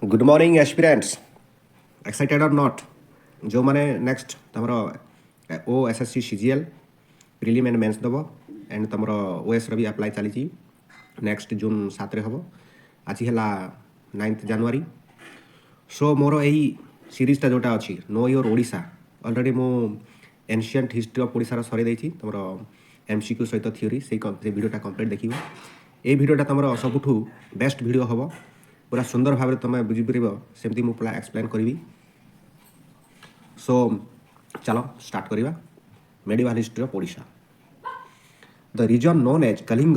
Good morning aspirants excited और not जो मैंने नेक्स्ट तुम OSSC CGL prelim and mains दब एंड तुम OS भी अप्लाई चली नेक्स्ट जून 7 हम आज है 9 जनवरी सो मोर यही सीरीजटा जोटा अच्छी नो योर ओडिशा ऑलरेडी मु एनशिएंट हिस्ट्री ऑफ ओडिशा सरी तुम MCQ सहित थ्योरी से वीडियोटा कंप्लीट देखिए ये वीडियोटा तुम सबुठ बेस्ट वीडियो हम पूरा सुंदर भाव तुम बुझीपर सेमती मुझे एक्सप्लेन करी सो चलो स्टार्ट करवा medieval history of Odisha the region known as Kalinga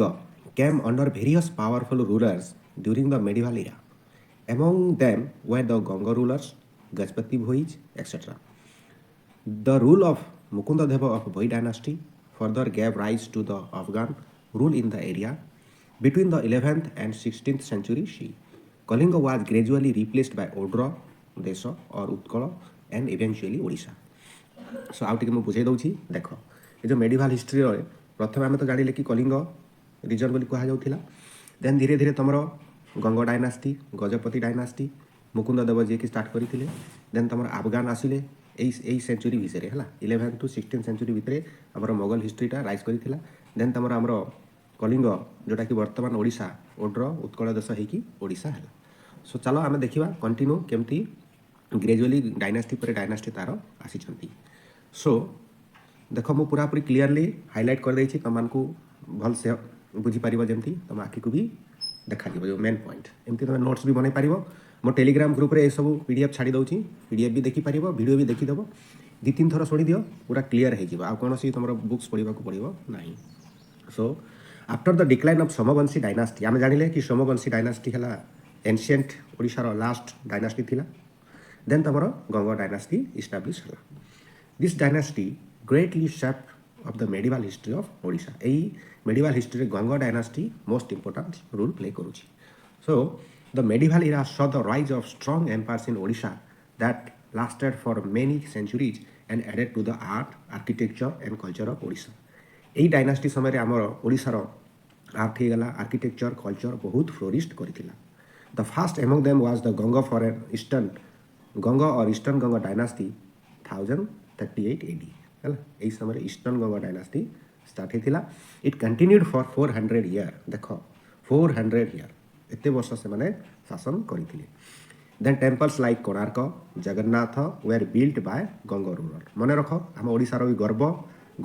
came under various powerful rulers during the medieval era among them were the Ganga rulers Gajapati Bhois etc. The rule of Mukundadeva of Bhoi dynasty further gave rise to the Afghan rule in the area between the 11th and 16th century CE. Kalinga was gradually replaced by Odra, Desha or Utkala and eventually Odisha. So आउ टिके मु बुझे दउछि देखो ए जो medieval history रे प्रथम आमे तो जानिले कि कलिंग रीजन बोली कहा जाउथिला देन धीरे धीरे तमरो गंगा डायनास्टी गजपति डायनास्टी मुकुंददेव जी की स्टार्ट करथिले देन तमरो अफगान आसिले एई सेंचुरी भितरे हला 11th to 16th सेंचुरी भितरे हमरो मोगल हिस्ट्रीटा राइज करथिला देन तमरो हमरो कलिंग जोटा कि वर्तमान ओडिशा ओड्र उत्कल देश हेकी ओडिशा हला सो चलो आमे देखिबा कंटिन्यू केमती ग्रेजुअली डायनास्टी पर डायनास्टी तार आसी सो देख मु पूरा पूरी क्लीयरली हाईलाइट कर देछि तमनको भल से बुझी पारिबो जेमती तम आखि को भी देखा दिबो जो मेन पॉइंट एमती तम नोट्स भी बनै पारिबो मो टेलीग्राम ग्रुप रे ए सब पीडीएफ छाडी दउछि पीडीएफ भी देखि पारिबो वीडियो भी देखि देबो दि तीन थरा छोड़ी दियो पूरा क्लियर हे जिवो आ कोनोसी तमरो बुक्स पढिबा को पड़िबो नाही so after the decline of Somvanshi dynasty आमे जानिले कि सोमवंशी डायनास्टी हला एंशिएंट ओडिशा रो लास्ट डायनास्टी थिला देन तमरो गंगा डायनास्टी एस्टैब्लिश हला this dynasty greatly shaped of the medieval history of Odisha. এই medieval history Ganga dynasty most important role play କରୁଛି. So the medieval era saw the rise of strong empires in Odisha that lasted for many centuries and added to the art, architecture and culture of Odisha. এই dynasty समय रे हमर ओडिसा रो art हे गला architecture culture बहुत florist करथिला. The first among them was the Ganga for an eastern Ganga or eastern Ganga dynasty 1038 AD. यही समय eastern Ganga dynasty start होता it continued for 400 year देख 400 ईयर एत वर्ष से माने शासन करते then temples like Konark Jagannath were built by Ganga ruler मन रख आम ओडिशार भी गर्व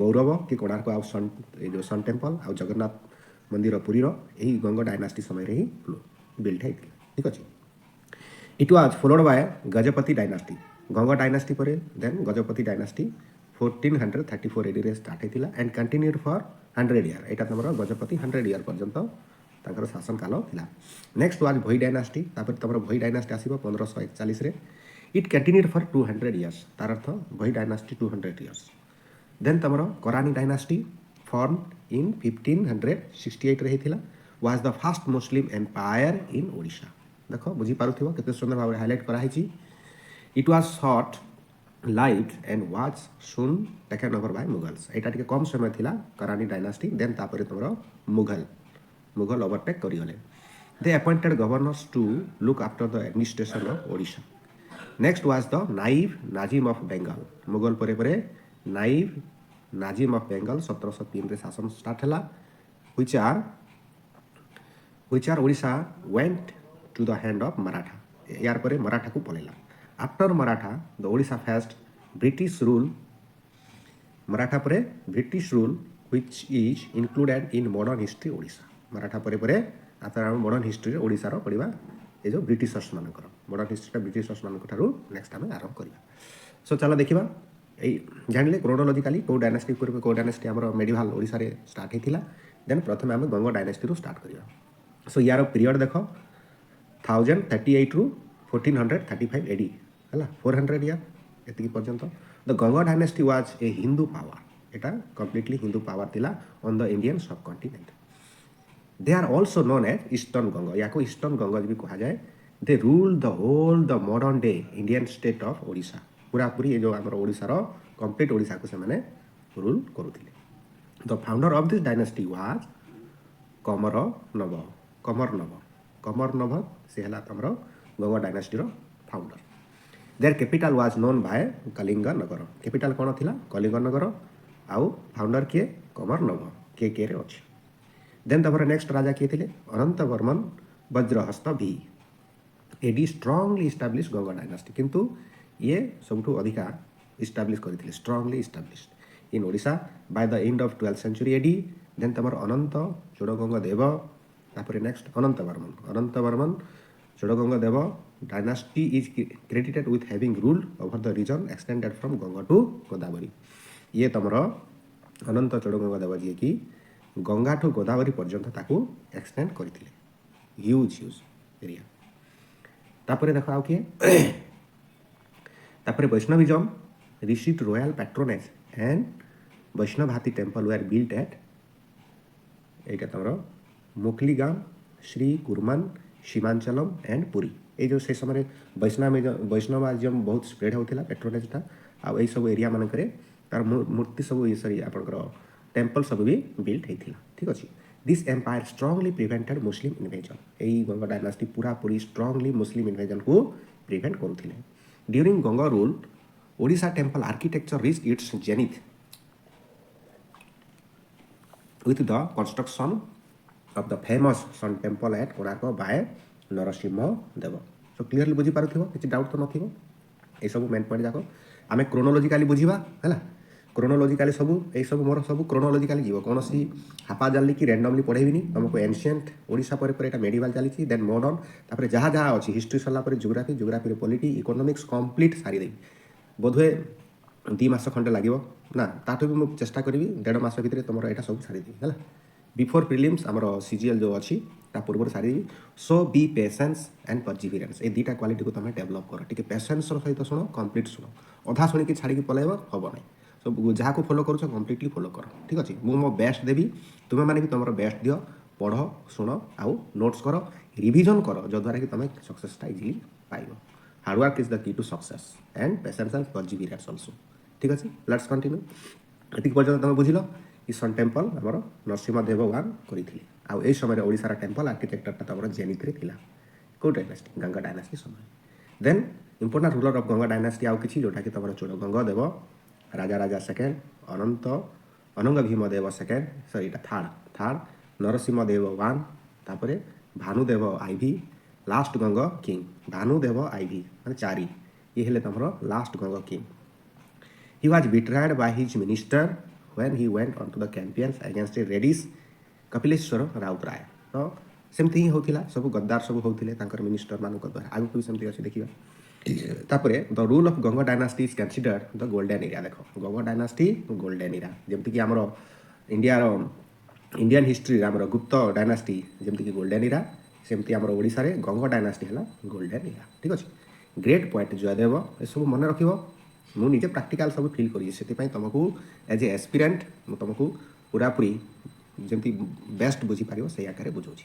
गौरव कि कोणार्क आउ सन जो सन टेम्पल आउ जगन्नाथ मंदिर पुरीर यही गंगा डायनास्टी समय ही बिल्ट होता ठीक अच्छे it was followed by Gajapati dynasty Ganga dynasty पर देन गजपति डायनास्टी 1434 AD रे स्टार्ट होता एंड कंटिन्यूड फॉर 100 ईयर यहाँ तुम गजपति 100 ईयर पर्यंत शासन काल था नेक्स्ट वाज भोई डायनास्टी तुम भोई डायनास्टी आसो 1541 रे इट कंटिन्यूड फॉर 200 ईयर्स तार अर्थ भोई डायनास्टी 200 ईयर्स देन तुम करानी डायनास्टी फॉर्म इन 1568 रे होता was the first Muslim empire in Odisha देख बुझीपार केते सुंदर भाव हाईलाइट कराई it was short live and was soon taken over by Mughals एटा टिके कम समय थिला करानी डायनास्टी देन तापरे तुमरो मुगल ओवरटेक करिगले they appointed governors to look after the administration of Odisha next was the naive Nazim of Bengal Mughal परे परे नाइव नाजिम ऑफ बेंगल 1703 रे शासन स्टार्ट हला which are Odisha went to the hand of Maratha यार परे मराठा को पलेला After Maratha, the Odisha faced British rule. Maratha pare British rule, which is included in modern history Odisha. Maratha pare after modern history Odisha रो पढ़िबा ए जो Britishers मानकर modern history Britishers मानकर Tharu next आमे आरंभ करिबा. सो चला देखिबा ए जानले क्रोनोलॉजिकली को डायनास्टी पूर्व को डायनास्टी हमर मेडिवल ओडिसा रे स्टार्ट हेतिला देन प्रथम आमे गंगा डायनास्टी रो स्टार्ट करिबा. सो यार पीरियड देखो 1038 रु 1435 AD है 400 ईयर एति पर्यंत the Ganga dynasty was a Hindu power एटा कंप्लीटली हिंदू पावर थिला on the Indian subcontinent they are also known as eastern Ganga या को ईस्टर्न गंगा भी कहा जाए they rule the whole the modern day Indian state of Odisha पूरा पूरी जो हमर ओडिसा रो कंप्लीट ओडिसा को से माने रूल करूथिले the founder of this dynasty was Kamarnava से हला तमरो Ganga dynasty founder. Their capital was known by Kalinga Nagar. Capital कौन थिला कलिंग नगर आउ फाउंडर किए कमर नभ के रे अछि। देन तमर नेक्स्ट राजा किए थिले अनंत वर्मन वज्रहस्त भी। AD strongly establish Ganga dynasty किंतु ये सबठू अधिका इस्टाब्लिश करथिले strongly established in Odisha by the end of 12th century AD. Then तमर अनंत चोड़गंगा देव तापर next Ananta Varman Chodaganga Deva dynasty is credited with having ruled over the region extended from Ganga to Godavari. ये तमर अनंत चोड़गंगा देव जी कि गंगा ठू गोदावरी पर्यंत ताकू एक्सटेंड करथिले ह्यूज एरिया। तापर देखो आउ किए तापर Vaishnavism received royal patronage and Vaishnava हाथी टेम्पल वेयर बिल्ट एट एटा तमर मोखलीगाम श्री कुरमान सीमांचलम एंड पुरी। ये जो से समय वैष्णविज्म बहुत स्प्रेड होता पैट्रोनेजटा आउ यही सब एरिया मानक तार मूर्ति सब सॉरी आपंकर टेम्पल सब भी बिल्ट होता। ठीक अच्छे this empire strongly prevented Muslim invasion. यही गंगा डायनास्टी पूरा पूरी स्ट्रांगली मुस्लिम इन्वेजन को प्रिवेंट करुले। During Ganga rule Odisha temple architecture reached its zenith with the construction of the famous sun temple at Konark by Narasimha Deva. So clearly बुझी पारुथिबो किछि डाउट तो नथिबो। ए सब मेन पॉइंट जाको आमे क्रोनोलॉजिकली बुझिबा हैला। क्रोनोलॉजिकली सब ए सब मोर सब क्रोनोलॉजिकली जीवो कोनोसी हापा जाली कि रैंडमली पढेबिनी तुमको एंशिएंट ओडिशा पर एटा मेडिवल चलीछि देन मॉडर्न तापर जहा जहा अछि हिस्ट्री सला पर ज्योग्राफी रे पॉलिटी इकोनॉमिक्स कंप्लीट सारी देबी। बोधवे 2 मास खंडे लागिवो ना ताठू भी मैं चेष्टा करी 1.5 मास भितर तुम यहाँ सब सारी देवी है। बिफोर प्रिलिम्स आमर सीजीएल जो अच्छी पूर्व सारी सो बी पेशेंस एंड परजिवियरेंस ये दुटा क्वालिटी को तुम डेभलप कर टी पेशेंस सहित शुण कंप्लीट शुण अधा शुणी छाड़ी पलैब हम ना सब जहाँ को फॉलो कर कंप्लीटली फॉलो कर। ठीक अच्छे मुझे मो बेस्ट देवी तुम्हें मैंने भी तुम बेस्ट दियो पढ़ शुण आउ नोट्स कर रिविजन कर जद्वारा कि तुम सक्सेसटा इजिली पाइब। Hard work is the key to success and patience and perseverance also. ठीक अच्छे लेट्स कंटिन्यू। ये पर्यटन तुम बुझल कि सन टेम्पल आमर नरसिंहदेव वन करते आउ यही समय ओडिशार टेम्पल आर्किटेक्चरटा तुम जेनिथ रे थिला कौ डायनास्टी गंगा डायनास्टी समय। Then important ruler of Ganga dynasty आउ किछि जोटा कि तुम चोड़गंगा देव Raja second Ananga Bhimadeva second sorry third Narasimhadeva one तापर Bhanudeva IV last Ganga king Bhanudeva IV माने 4 ये हेले तुम last Ganga king. He was betrayed by his minister when he went onto the campaigns against a reddish Kapileswar Rout Rai. तो सेमती ही होतिला सब गद्दार सब होतिले तांकर मिनिस्टर मानक द्वारा आगु भी सेमती अछि देखिबा। तापरे the rule of Ganga dynasty is considered the golden era. देखो गंगा डायनास्टी गोल्डन एरा जेमती कि हमरो इंडियन हिस्ट्री हमरो गुप्त डायनास्टी जेमती कि गोल्डन एरा सेमती हमरो ओडिसा रे गंगा डायनास्टी हला गोल्डन एरा। ठीक अछि ग्रेट पॉइंट जयदेव ए सब मन रखिबो मु निजे प्रैक्टिकल सब फील करी तुमको एज ए एस्पिरेंट तुमको पूरा पूरी जमती बेस्ट बुझी पार से आकार बुझाऊँ।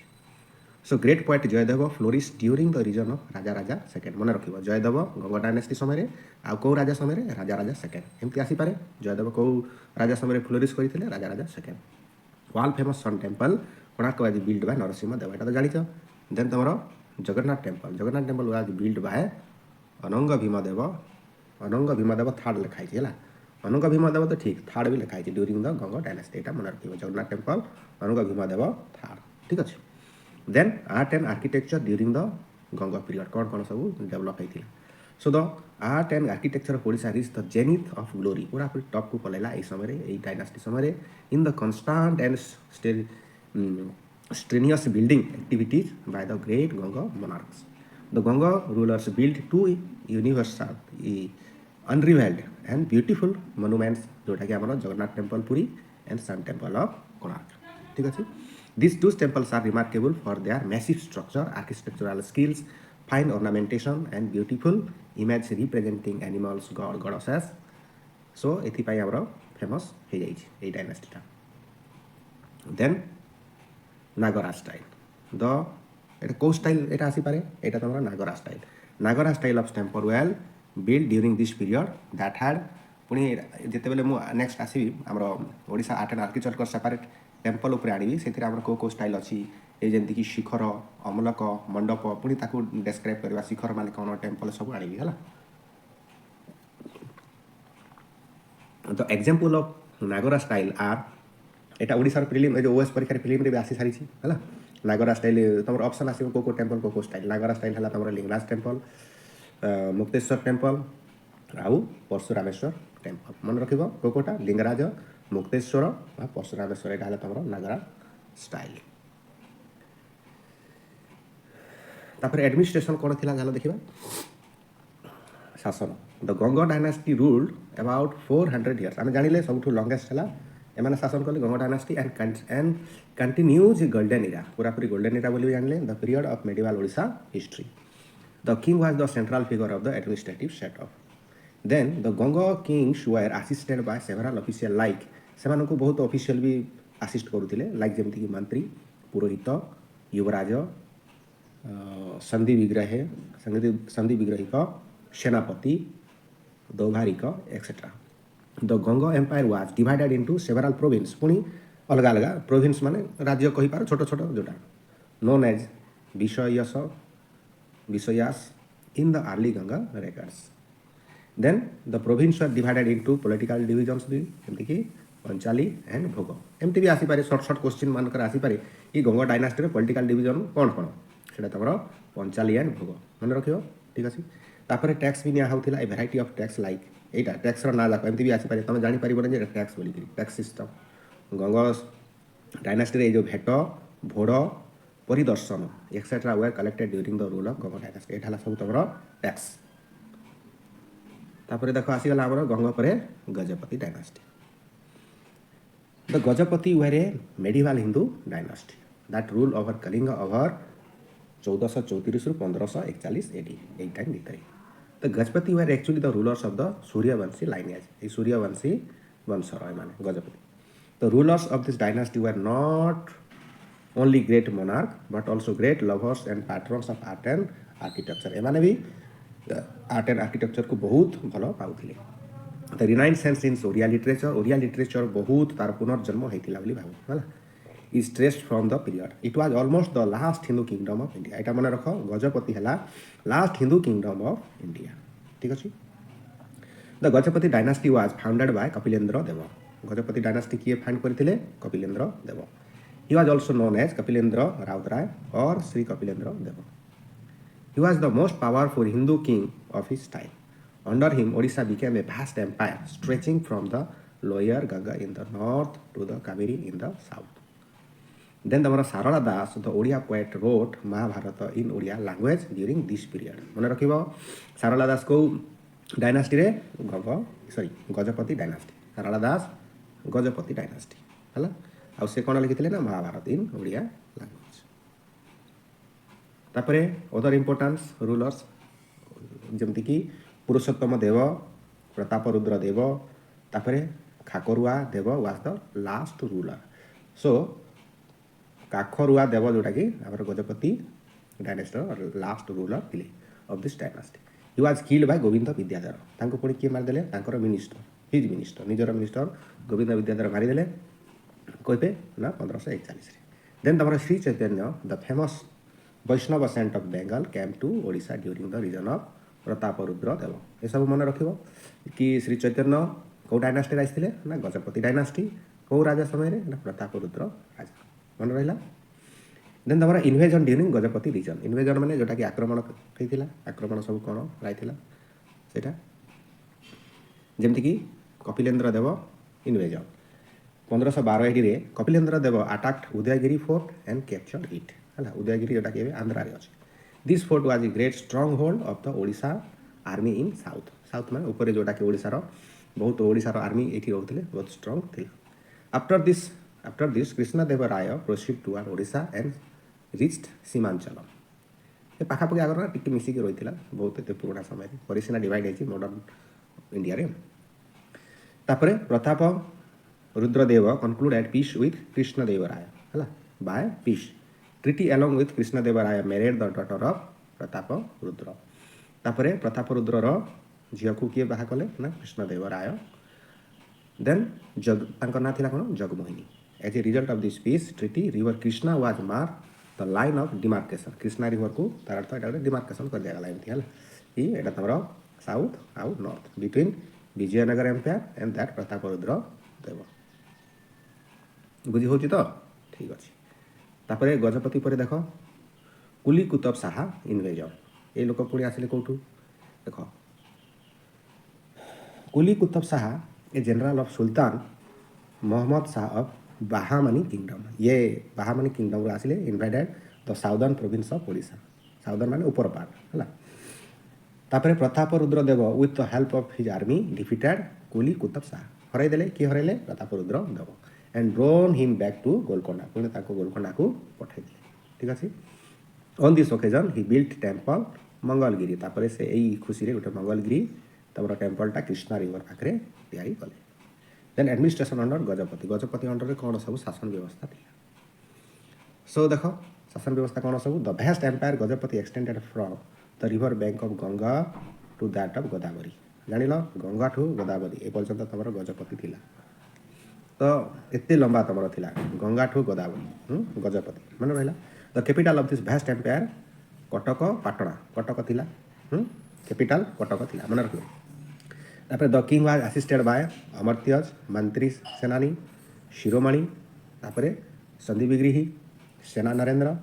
So great point Jayadeva flourish during the region of Raja second मन रख जयदेव गंगा डायनास्टी समय आउ कौ राजा समय राजा सेकेंड एमती आसीपे जयदेव कौ राजा समय फ्लोरिश करते Raja second. World famous sun temple Konark was build by Narasimha Deva एटा तो जानिछ। देन तुम Jagannath temple was build by Ananga Bhimadeva third लिखाई है अनंग भीमदेव तो ठीक थर्ड भी लिखाई ड्यूरिंग द गंगा डायनास्टी एटा मन रखिबो जगन्नाथ टेम्पल अनंग भीमदेव थर्ड। ठीक अच्छे then art and architecture during the Ganga period कौन सब डेवलप होता। So the art and architecture of Odisha is the zenith of glory पूरा पूरी टॉप को पलैला यही समय यही डायनास्टी समय in the constant and strenuous building activities by the great Ganga monarchs. The Ganga rulers built 2 universal, unrivaled and beautiful monuments जोटा कि हमारा Jagannath temple Puri and sun temple of Konark. ठीक है these 2 temples are remarkable for their massive structure, architectural skills, fine ornamentation and beautiful image representing animals, god, goddesses. So एथिपाई हमरा famous हो जाई छै ए डायनास्टी टा। देन नागरा स्टाइल एटा को स्टाइल एटा आसी पारे एटा तमरा Nagara style of temple were build during this period that had पुणी जिते बेले मु नेक्स्ट आसीबी हमरो Odisha art and architecture separate temple ऊपर आनी से को स्टाइल अच्छी ये जमीक शिखर अमलक मंडप पुणी ताकू डेस्क्राइब करवा शिखर मान कौन टेम्पल सब आनी है। तो example of Nagara style are एटा ओडिशा प्रिलिम जो ओएस परीक्षा प्रिलिम रे भी आसी सारी है। नागरा स्टाइल तुम ऑप्शन आसो को टेम्पल को स्टाइल नागरा स्टाइल है तुम लिंगराज टेम्पल मुक्तेश्वर टेम्पल आउ परशुरामेश्वर टेम्पल मन रखिब कोटा लिंगराज मुक्तेश्वर परशुरामेश्वर यहाँ है तुम नागरा स्टाइल। तापर एडमिनिस्ट्रेशन कौन थी जान देखा शासन the Ganga dynasty ruled about 400 years आम जानिले सब लंगेस्ट है एम शासन कले Ganga dynasty and continues golden era पूरापूरी गोल्डन इरा बोली जानिले the period of medieval Odisha history. The king was the central figure of the administrative setup. Then the Ganga kings were assisted by several official like से बहुत official भी assist करुले like जमीक मंत्री पुरोहित युवराज संधि विग्रहिक सेनापति दौभारिक etcetera. The Ganga empire was divided into several province पुणी अलग अलग प्रोविंस माने राज्य कही पार छोट छोट जोटा नोन एज विषयास in the early Ganga records. Then the province were divided into political divisions भी जमीक पंचाली एंड भोग एमती भी आसीपे सर्ट सर्ट क्वेश्चन मानकर आसीपे ये गंगा डायनास्टी पॉलिटिकल डिविजन कौन कौन से तुम पंचाली एंड भोग मन रख ठीक अच्छे। तापर टैक्स भी निया होता है भेराइटी ऑफ टैक्स लाइक यहाँ टैक्स ना जाक एमती भी आसीपे तुम जापर ना टैक्स बोल टैक्स सिस्टम गंगा डायनास्टी जो भेट भोड़ परिदर्शन etcetera were collected during the rule of Ganga dynasty यहाँ सब तुम टैक्स। तापर देख आसीगला आमर गंगा पर Gajapati dynasty. The Gajapati were a medieval Hindu dynasty that rule over Kalinga over 1434 रु 1541 एडी एट टाइम भितर। The Gajapati were actually the rulers of the Suryavanshi lineage ये सूर्यवंशी वंशर माने Gajapati. The rulers of this dynasty were not only great monarch but also great lovers and patrons of art and architecture एमाने भी art and architecture को बहुत भल पाउथिले। The renaissance in Odia literature बहुत तार पुनर्जन्म होता भाव है is traced from the period it was almost the last Hindu kingdom of India यहाँ मन रख गजपति है last Hindu kingdom of India ठीक अच्छे। The Gajapati dynasty was founded by Kapilendra Dev Gajapati dynasty किए फाउंड करते Kapilendra Dev he was also known as Kapilendra Routray और Shri Kapilendra Dev. He was the most powerful Hindu king of his time under him Odisha became a vast empire stretching from the lower Ganga in the north to the Kaveri in the south. Then तुम Sarala Das the Odia poet wrote Mahabharata in Odia language during this period मन रख सारला दास को dynasty रे Gajapati dynasty Sarala Das Gajapati dynasty है आउ से कौन लिखी ना महाभारत इन ओडिया लैंग्वेज। तापर अदर इंपोर्टेंस रूलर्स जमीक पुरुषोत्तम देव प्रतापरुद्र देव तापर Kakharua Dev was the last ruler. So Kakharua Dev जोटा कि गजपति डायनास्टी लास्ट रूलर थे of this dynasty. He was killed by Govind Vidyadhar पुणी किए मारिदे मिनिस्टर हिज मिनिस्टर निजर मिनिस्टर गोविंद विद्याधर मारिदे कहे ना 1541। देन तुम Shri Chaitanya the famous Vaishnava saint of Bengal came to Odisha during the region of Prataparudra Dev ये सब मन रख कि श्री चैतन्य कौ डायनास्टी आसते ना गजपति डायनास्टी कौ राजा समय ना प्रतापरुद्र राजा मन रहा। देन तुम invasion during Gajapati region invasion मैंने जोटा कि आक्रमण होता आक्रमण सब कौन रही सेटा जमीक Kapilendra Dev invasion 1512 AD Kapilendra Dev attacked Udayagiri fort and captured it है उदयगिरी जोटा कि आंध्रा अच्छे। This fort was a great strong hold of the Odisha army in south south मैंने ऊपर जोटा कि ओडिशार बहुत ओडिशार आर्मी ये रोते बहुत स्ट्रंग थी। After this Krishnadevaraya proceed toward Odisha and reached Simanchal ये पाखापाखि आगर ना टी मिसिक रही है बहुत एत पुराना समय पर सीना डिवाइड हो मॉडर्न इंडिया रे। तापर Pratap Rudradev conclude at peace with Krishnadevaraya है by peace treaty along with Krishnadevaraya married the daughter of Pratap Rudra. तापर प्रताप रुद्रर झील को किए बाहा कले ना कृष्णदेवराय। देन ना थी कौन Jagamohini as a result of this peace treaty river Krishna was the line of demarcation Krishna river को तार अर्थ एटा डिमार्केशन कर दिया लाइन थी हला ई एटा तमरो साउथ आउ north between Vijayanagar empire and that Prataparudra Dev बुझी होची तो ठीक अछि तापरे गजपति पर देख कुली कुतुब शाह इनवेजन ए लोक पुणी आसिले कोठू देख Quli Qutub Shah a general of Sultan Mohammad Shah of Bahmani kingdom ये बाहामनी किंगडम रो आसिले invited the southern province of Odisha southern माने ऊपर पार्ट हला तापरे Prataparudra Dev with the help of his army defeated Quli Qutub Shah हराई देले कि हराइले Prataparudra Dev and drove him back to Golconda पुणे ताको गोलकोंडा को पठाई देले ठीक अछि on this occasion he built temple Mangalagiri तापरे से एई खुशी रे गोटे मंगलगिरी तमरो टेम्पलटा कृष्णा रिवर पाखरे तैयारी कले then administration under Gajapati under रे कोन सब शासन व्यवस्था थिला सो देखो शासन व्यवस्था कोन सब the vast empire Gajapati extended from the river bank of Ganga to that of Godavari जानिलो गंगा ठू गोदावरी ए पर्यंत तमरो गजपति थिला तो एते लंबा तमरो थिला गंगा ठू गोदावरी गजपति मन रहला the capital of this vast empire Cuttack पाटना कटक थिला कैपिटल कटक थिला मन रखो तापर the king was assisted by अमर्त्यज मंत्री सेनानी शिरोमणि तापर संदीप विग्रही सेना नरेंद्र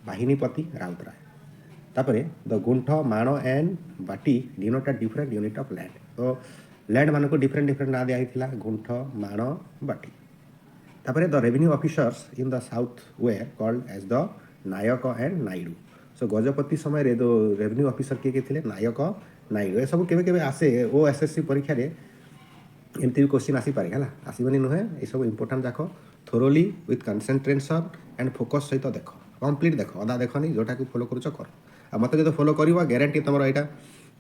बाहिनीपति राउतराय तापर द गुंठ माण एंड बाटी denoted different unit of land तो लैंड मान को डिफरेंट डिफरेंट ना दिया हिथिला गुंठ माण बाटी तापर the revenue officers in the south were called as the Nayak and Naidu so Gajapati समय रे दो रेवेन्यू ऑफिसर के थिले नायक नायडू ए सब केबे केबे आसे ओएसएससी परीक्षा रे एमती क्वेश्चन आसी पारे हला आसीबनी नुहे ए सब इंपोर्टेंट देखो thoroughly with concentration and focus सहित देखो कंप्लीट देखो अदा देखनी जोटा को फॉलो करूछ कर आ मते जो फॉलो करबा गारंटी तमरो एटा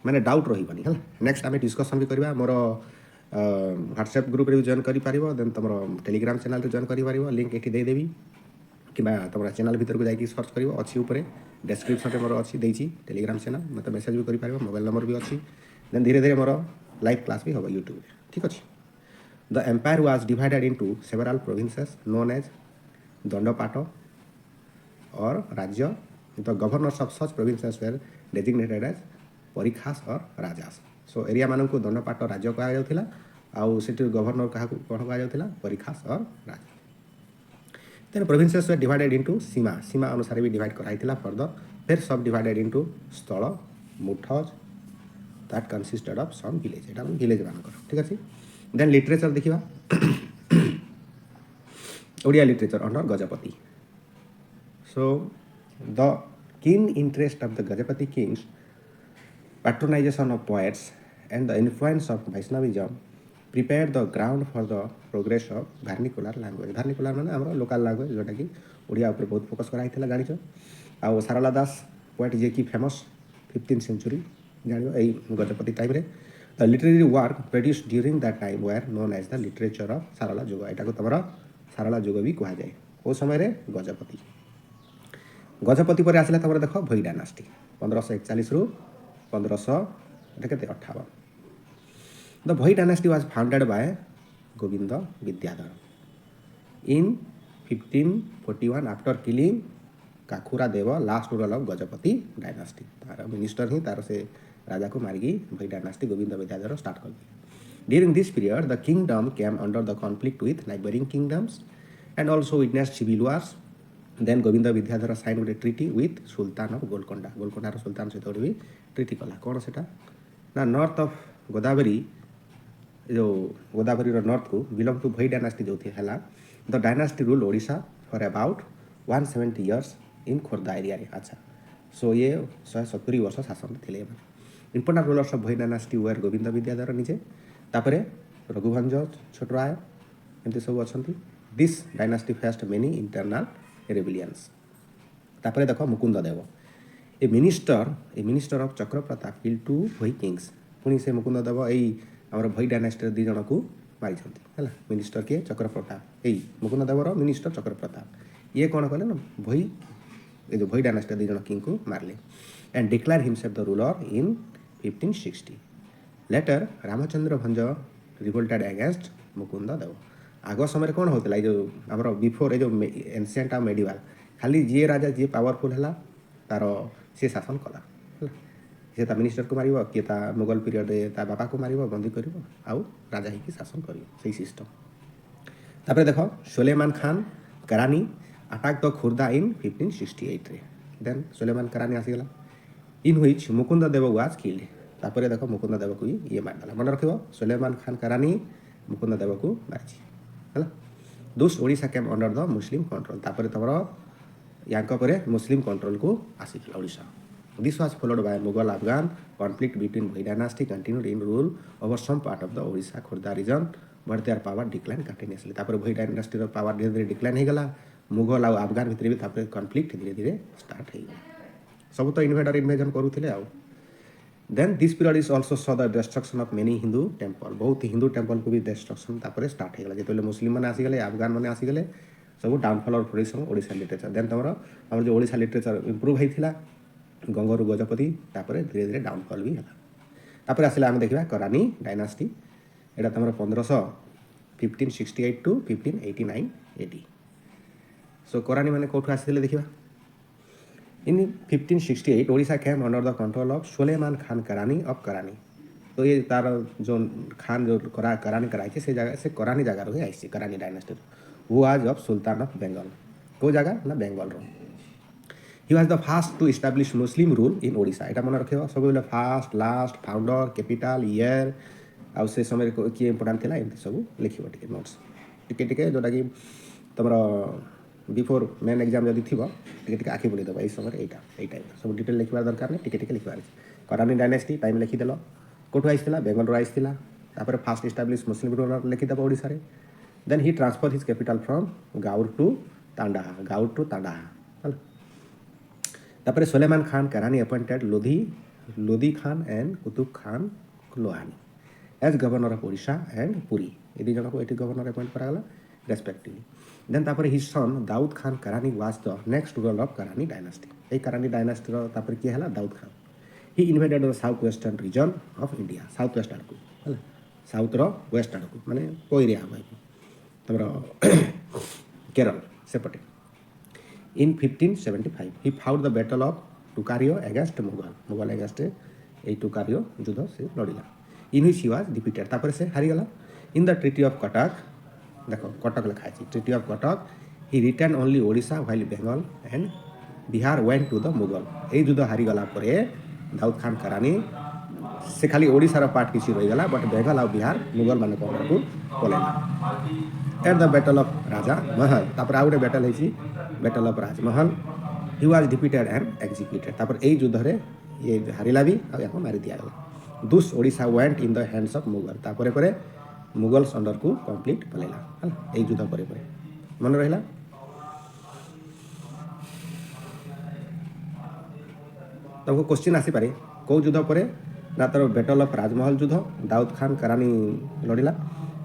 माने डाउट रहिबनी हला नेक्स्ट आमे डिस्कशन भी करबा मोर व्हाट्सएप ग्रुप रे जॉइन करि पारिबो देन तमरो टेलीग्राम चैनल रे जॉइन करि पारिबो लिंक एठी दे देबी किबा तमरा चैनल भीतर को जाई सर्च करिवो अछि ऊपर डिस्क्रिप्शन रे मोर अछि देछि टेलीग्राम चैनल मते मेसेज भी करि पारिबो मोबाइल नंबर भी अछि देन धीरे धीरे मोर लाइव क्लास भी होबो YouTube रे ठीक अछि the empire was divided into several provinces known as Dandapat और rajya the governors of such provinces were designated as Parikhas और राजास सो एरिया मानन को दंडपाट राज्य कहा जाउथिला आउ सेठी गवर्नर कहा को कोन कहा जाउथिला परिखास और राजा then provinces were divided into sima सीमा अनुसार भी डिवाइड कराइथिला फर्दर फिर सब डिवाइडेड इनटू स्थल मुठज that consisted of some village एटा विलेज मानकर ठीक अछि देन लिटरेचर देखिबा Odia literature under Gajapati so the keen interest of the Gajapati kings, patronization of poets, and the influence of Vaishnavism prepared the ground for the progress of vernacular language. Vernacular माने हमरो local language जोटा कि ओडिया ऊपर बहुत focus कराइथिला जानिछो आ सारला दास poet जे कि famous 15th century जानियो एई गजपति टाइम रे the literary work produced during that time were known as the literature of Sarala Yug एटा को तमरा सारला जुग भी कहा जाए ओ समय रे गजपति पर आसला तमरा देखो भोई डायनास्टी 1541 रु 1558 the Bhoi dynasty was founded by Govind Vidyadhar in 1541 after killing Kakhura Dev last ruler of Gajapati dynasty तार मिनिस्टर ही तार से राजा को मारिकी भोई डायनास्टी गोविंद विद्याधर स्टार्ट कर दिया during this period the kingdom came under the conflict with neighbouring kingdoms and also witnessed civil wars then Govind Vidyadhar sign गोटे treaty with Sultan of Golconda गोलकोंडार सुल्तान सहित गोटे भी ट्रिटी कला कौन सेटा ना नॉर्थ ऑफ गोदावरी जो गोदावरी नॉर्थ को बिलोंग टू भोई डायनास्टी जो थी हला the dynasty rule Odisha for about 170 years in Khordha area रे अच्छा सो ये 170 वर्ष शासन थिले important rulers of Bhoi dynasty were Govind Vidyadhar निजे तापरे रघुवंश छोटराय एमती सब अछंती this dynasty faced many internal rebellions तापरे देखो Mukund Dev a minister of Chakra Pratap kill two Bhoi kings पुनी से मुकुंद देव एई हमर भोई डायनास्टी दी जण को मारी छथि हला मिनिस्टर के चक्र प्रताप एई मुकुंद देवर मिनिस्टर चक्र प्रताप ये कोन कहले ना भोई ए जो भोई डायनास्टी दी जण किंग को मारले and declare himself the ruler in 1560 later Ramachandra Bhanj revolted against Mukund Dev आग समय कौन होता है जो आम बिफोर जो एनसिएंट आ मेडिवाल खाली जी राजा जी पावरफुल है तार सी शासन कला सी मिनिस्टर को मार किए मुगल पीरियड ता बापा को मार बंदी कर राजा ही शासन कर सिस्टम। तापर देख सुलेमान खान करानी अटैक द खुर्दा इन 1568 रे देन सुलेमान करानी आसीगला in which Mukund Dev was killed. तापर देख मुकुंद देव को ये मारदेला मन रख सुलेमान खान करानी मुकुंद देव को मारी है। दुस Odisha came under the Muslim control तापर तुम या मुस्लिम कंट्रोल को आसीगला Odisha. This was followed by Mughal Afghan conflict between Bhoi dynasty continued in rule over some part of the Odisha Khurda region but their power declined continuously। तापर Bhoi dynasty रो power धीरे धीरे decline हो गला मुगल और अफगान भितर भी तापर कॉन्फ्लिक्ट धीरे धीरे स्टार्ट हो गला सब तो इन्वेडर इन्वेजन करूथिले आउ। Then this period is also saw the destruction of many Hindu temple बहुत हिंदू टेम्पल को भी डिस्ट्रक्शन तापर स्टार्ट हो गला जेतले मुस्लिम माने आसी गले अफगान माने आसी गले सब downfall of Odisha literature. Then तमरो हमर जो ओडिशा लिटरेचर इंप्रूव होइथिला गंगा गजपति तापर धीरे धीरे डाउनफॉल भी है। तापर आसला आम देखा करानी डायनास्टी एटा तुम 1568 टू 1589 एडी। सो करानी मैंने कौटू आसी देखा in 1568 Odisha came under the control of Sulaiman Khan Karani of करानी। तो ये तार जो खान जो करानी कराई से जगह से करानी जगह रही आई करानी डायनास्टी वो आज ऑफ सुल्तान ऑफ बेंगल को जगह ना बेंगल रो। He was the first to establish Muslim rule in Odisha। एटा मन रखे सब बेले fast last founder capital year आउ से समय किए इंपोर्टाट थिला एमती सब लिखिबो टिके नोट्स टिके टिके जोटा कि तमरो बिफोर मेन एग्जाम जदी थिबो टिके टिके आखि बुली दबा ए समय एटा सब डिटेल लिखबार दरकार नै टिके टिके लिखबार करानी डायनेस्टी टाइम लिखि देलो कोठो आइसथिला बेंगल रो आइसथिला तापर फास्ट एस्टैब्लिश मुस्लिम रूलर लिखि दबा ओडिसा रे। Then he transfer his capital from Gaur to Tanda. तापर Sulaiman Khan Karani appointed Lodhi Khan and Qutub Khan Lohani as governor of Odisha and Puri ये दी जन को एटी गवर्नर अपॉइंट करागला रेस्पेक्टिवली। देन तापर his son Daud Khan Karani was the next ruler of Karani dynasty. ए करानी डायनास्टी रो तापर की हला Daud Khan he invaded the south western region of India south west आड़को हला साउथ रो वेस्ट आड़को माने को एरिया हम तमरो केरल सेपटे। In 1575 he fought the battle of Tukario against Mughal against A Tukario युद्ध से लड़िला in which he was defeated तापर से हारी गला। in the treaty of Cuttack देखो कटक लिखा है treaty of Cuttack he returned only Odisha while Bengal and Bihar went to the Mughal। ए युद्ध हारी गला परे दाऊद खान करानी से खाली ओडिशा रो पार्ट किसी रही गला बट बेंगल और बिहार मुगल माने को पलेला। एट द बैटल ऑफ राजा महल तापर आउटे बैटल है battle of Rajmahal he was defeated and executed तापर ए युद्ध रे ये हारिला भी आ याको मारी दिया गला। दुस Odisha went in the hands of Mughal तापर परे मुगल्स अंडर को कंप्लीट पलेला हला ए युद्ध परे परे मन रहला। तुमको क्वेश्चन आसी पारे को युद्ध परे ना तार बैटल ऑफ राजमहल युद्ध दाऊद खान करानी लड़िला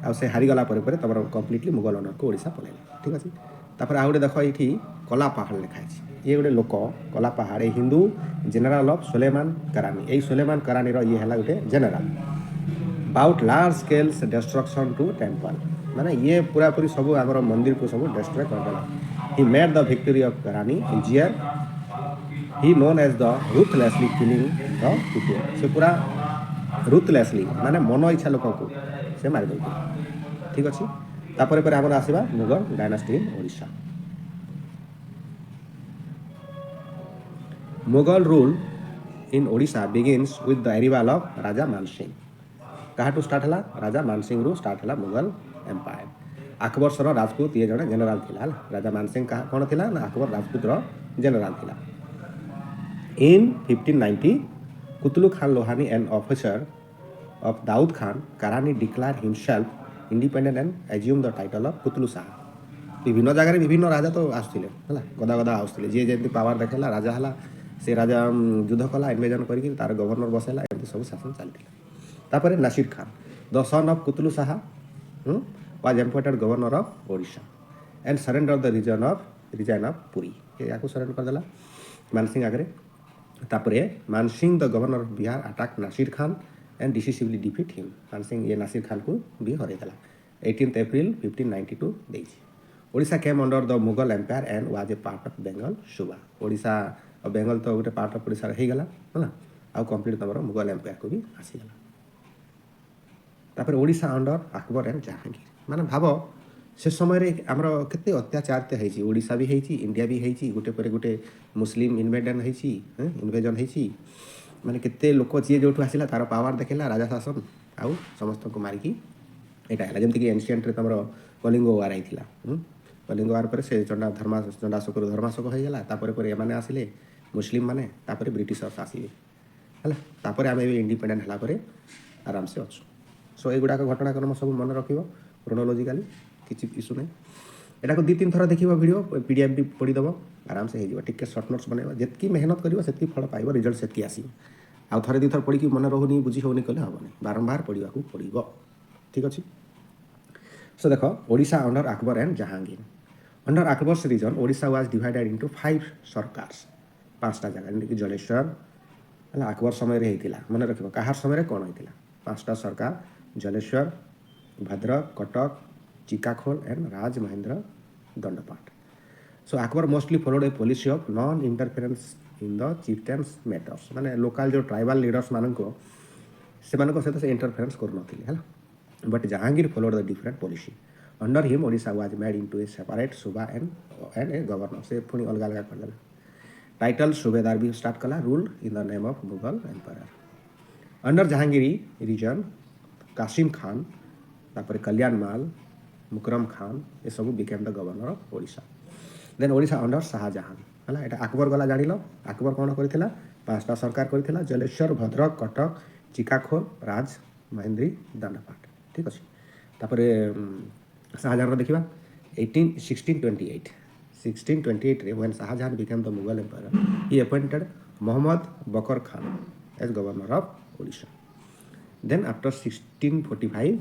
आ से हारीगला पर तुम कम्प्लीटली मुगल अंडर को ओडिशा पलैला ठीक अच्छे। तापर आ गए देख ये कला पहाड़ लिखाई ये गोटे लोक कला पहाड़ हिंदू जेनेराल ऑफ सुलेमान करानी यही सुलेमान करानी ये है गोटे general brought large scales destruction to temple माने ये पूरा पूरी सब आम मंदिर को सब डिस्ट्रॉय करदेला। He made the victory of Karani easier he known as the ruthlessly killing the people से पूरा रूथलेसली माने मन इच्छा लोक को से मारी दे ठीक अच्छे। तापर पर आमर आसवा Mughal dynasty in Odisha. Mughal rule in Odisha begins with the arrival of Raja Mansingh कहाँ टू स्टार्ट है राजा मानसिंह रू स्टार्ट है मुगल एम्पायर। अकबर सर राजपूत ये जड़े जेनेराल थिला राजा मानसिंह कौन थिला ना अकबर राजपूत रो जेनेराल थिला। In 1590 Qutlu Khan Lohani and officer of Daud Khan Karani declare himself independent and assume the title of Qutlu Shah. विभिन्न जगह विभिन्न राजा तो आसुले है गदा गदा आसुले जी जमी पावर देखेला राजा है से राजा युद्ध कला इन्वेजन करके तार गवर्नर बसैला एमती सब शासन चलता। Nasir Khan the son of Qutlu Shah was appointed governor of Odisha and surrender the region of Puri या सरेंडर करदेला मानसिंह आगे। तापरे Mansingh the governor of Bihar attack Nasir Khan and decisively defeat him Mansingh ये नासिर खान को भी हरईदेला 18 अप्रैल 1592 देजी। Odisha came under the Mughal empire and was a part of Bengal subah Odisha और बेंगल तो गोटे पार्ट ऑफ ओडिशा हो गला है आउ कंप्लीट तुम मुगल एम्पायर को भी आसीगला तापर ओडिशा अंडर अकबर एंड जहांगीर माने भाव से समय आमर केते अत्याचार होती ओडिशा भी होती इंडिया भी होती गोटे पर गोटे मुस्लिम इनवेजन होती माने केते लोक जी जो आसला तार पावर देखला राजा शासन आउ समस्त को मारिकी यहाँ है जमीक एनसीएंट्रे तुम कलिंग वार होता कलिंग वार पर से चंडाशोक धर्माशोक होगा तापर एम आसिले मुस्लिम मैंने ब्रिटिशर्स आसवे है आम इंडिपेंडेंट है आराम से अच्छु सो युड़ाक घटनाक्रम सब मन रख क्रोनोलोजिकाली किसी इश्यू नहीं यहाँ को 2-3 थर देख वीडियो पीडीएफ भी पढ़ीदेव आराम से हो सर्ट नोट्स बनवा जितकी मेहनत कर से फल पाइब रिजल्ट से आस आउ थे 2 थर पढ़ी मन रोनी बुझी होनी कले हम नहीं बारंबार पढ़ा पड़ो ठीक अच्छे सो देख Odisha under Akbar and Jahangir under Akbar's region Odisha was divided into 5 sarkars 5टा जगह जमीक जलेश्वर है अकबर समय होता मन रख कहार समय कौन होता 5टा सरकार Jaleswar Bhadrak Cuttack Chicacole and Rajmahendri Dandapat so Akbar mostly followed a policy of non interference in the chieftains matters माने लोकल जो ट्राइबल लीडर्स मानक सहित से इंटरफेरेंस कर but Jahangir followed the different policy under him Odisha was made into a separate subah and a governor से पुणी अलग अलग कर टाइटल सूबेदार भी स्टार्ट कला rule in the name of Mughal empire under जहांगीरी रीजन कासिम खान तापर कल्याण माल मुकरम खान ये सब became the governor of Odisha then Odisha under Shahjahan है यहाँ अकबर गला जान अकबर कौन कर 5टा सरकार कर जलेश्वर भद्रक कटक चिकाखोल राज महेंद्री दंडपाट ठीक अच्छे तापर शाहजहां देखा 1628 रे when Shahjahan became the Mughal empire he appointed Mohammad Baqar Khan as governor of Odisha then after 1645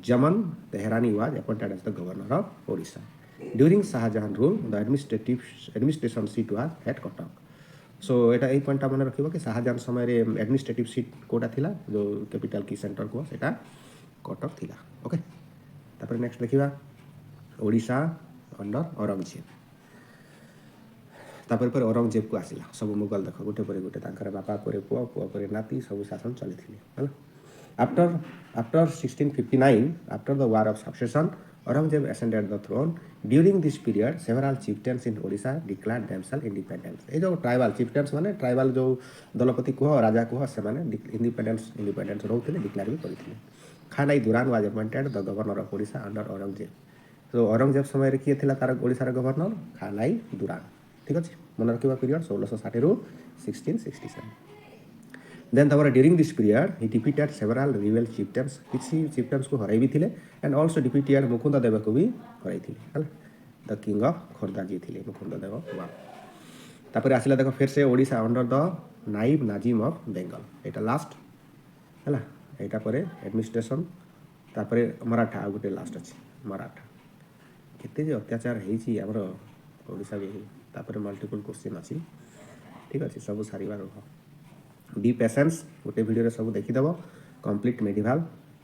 Zaman Tehrani was appointed as the governor of Odisha during Shahjahan rule the administration seat was at Cuttack so यहाँ यही पॉइंटा मन रखिए कि शाहजहां समय एडमिनिस्ट्रेटिव सीट कोटा थिला जो कैपिटल की सेंटर को सेटा कटक थिला ओके तापर नेक्स्ट देखिबा ओडिशा अंडर औरंगजेब तापर पर औरंगजेब को आसिला सब मुगल देख गोटे पर गोटे तांकर बापा पर पुआ पुआ पर नाती सब शासन चली है after 1659 after the war of succession Aurangzeb ascended the throne during this period several chieftains in Odisha declared themselves independent ये जो ट्राइबल चिफ्टेन्स माने ट्राइबल जो दलपति कह राजा कह से इंडिपेंडेंस रोते डिक्लेयर भी करते खानाई दुरान was appointed the governor of Odisha under Aurangzeb तो औरंगजेब समय किए थिला तार ओडिशा गवर्नर खानाई दुरान ठीक अच्छे मन रखा पीरियड 1660 रू 1667 देन तमर during this period he defeated several रिवेल चिफ्टेन्स किसी चिफ्टेन्स को हराई भी थिले and also defeated Mukund Dev को भी हराई थिले द किंग ऑफ खोर्धा जी थिले मुकुंद देव वन तापर आसिला देखो फिर से Odisha under the naib nazim of Bengal एटा लास्ट है यहाँ पर एडमिनिस्ट्रेशन तापर मराठा आ गोटे लास्ट अच्छे मराठा केते जे अत्याचार होती आमर ओडिशा भी तापर मल्टीपल क्वेश्चन अच्छी ठीक अच्छे सब सारिबार बी पेशेंस गोटे वीडियो सब देखीदेव कंप्लीट मेडिवाल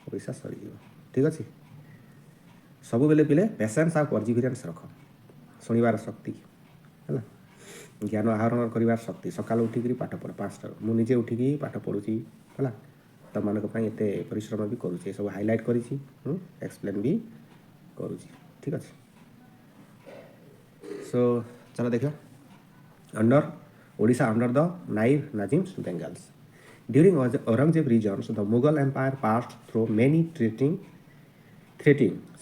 ओडिशा सरीज ठीक अच्छे सब बेले पिले पेशेंस आ परजिभिरेन्स रख शुणिबार शक्ति है ज्ञान आहरण कर शक्ति सकाल उठिक पाठ पढ़ 5टा मुझे उठिक पाठ पढ़ुची है तुम मानक एत परिश्रम भी करुचे सब हाइलाइट कर एक्सप्लेन भी करुची ठीक अच्छे सो चलो देखिए under Odisha under the naib nazims Bengal's during Aurangzeb regions the Mughal empire passed through many threatening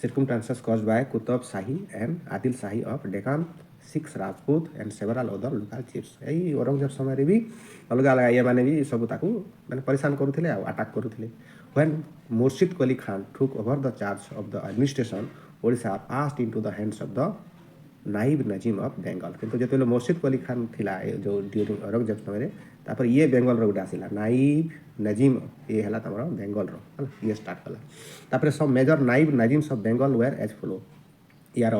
circumstances caused by Qutub Shahi and Adil Shahi of Deccan Sikhs Rajput and several other local chiefs यही औरंगजेब समय भी अलग अलग ये माने भी सब ताकू माने परेशान करुथिले attack करुथिले when Murshid Qali Khan took over the charge of the administration Odisha passed into the hands of the naib nazim of Bengal किंतु जो मुर्शिद अली खान थिला जो ड्यूरिंग औरंगजेब समय तापर ये बेंगल गोटे आसला नाइब नजीम ये है तुम बेंगल ये स्टार्ट कला तापर सब major naib nazims of Bengal were as follow यार